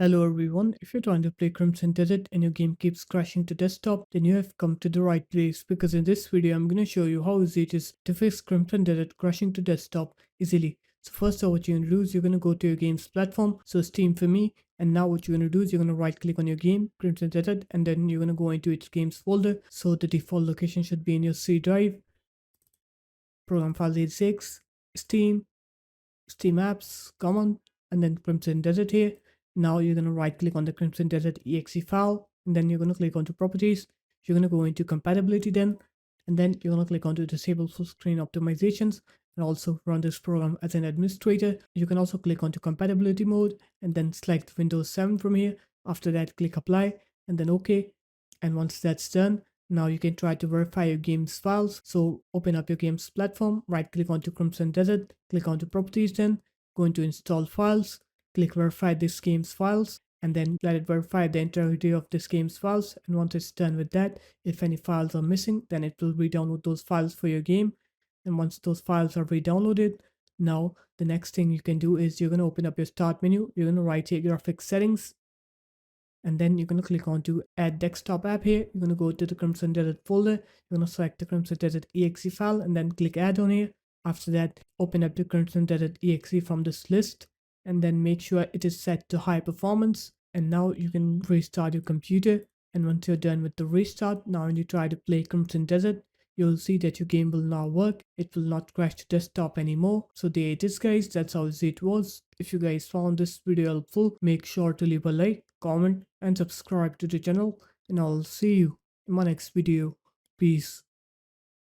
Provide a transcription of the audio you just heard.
Hello everyone, if you're trying to play Crimson Desert and your game keeps crashing to desktop, then you have come to the right place because in this video I'm going to show you how easy it is to fix Crimson Desert crashing to desktop easily. So first off, what you're going to do is you're going to go to your game's platform, so Steam for me, and now what you're going to do is you're going to right click on your game, Crimson Desert, and then you're going to go into its games folder. So the default location should be in your C drive, program file 86, Steam, Steam apps, common, and then Crimson Desert here. Now you're going to right click on the Crimson Desert exe file, and then you're going to click onto properties. You're going to go into compatibility then, and then you're going to click onto disable full screen optimizations and also run this program as an administrator. You can also click onto compatibility mode and then select Windows 7 from here. After that, click apply and then OK. And once that's done, now you can try to verify your game's files. So open up your game's platform, right click onto Crimson Desert, click onto properties then, go into install files, click verify this game's files, and then let it verify the entirety of this game's files. And once it's done with that, if any files are missing, then it will re-download those files for your game. And once those files are re-downloaded, now the next thing you can do is you're going to open up your start menu, you're going to right here graphics settings, and then you're going to click on to add desktop app here. You're going to go to the Crimson Desert folder, you're going to select the Crimson Desert exe file and then click add on here. After that, open up the Crimson Desert exe from this list and then make sure it is set to high performance. And now you can restart your computer, and once you're done with the restart, now when you try to play Crimson Desert, you'll see that your game will now work. It will not crash to desktop anymore. So there it is guys, that's how easy it was. If you guys found this video helpful, make sure to leave a like, comment and subscribe to the channel, and I'll see you in my next video. Peace.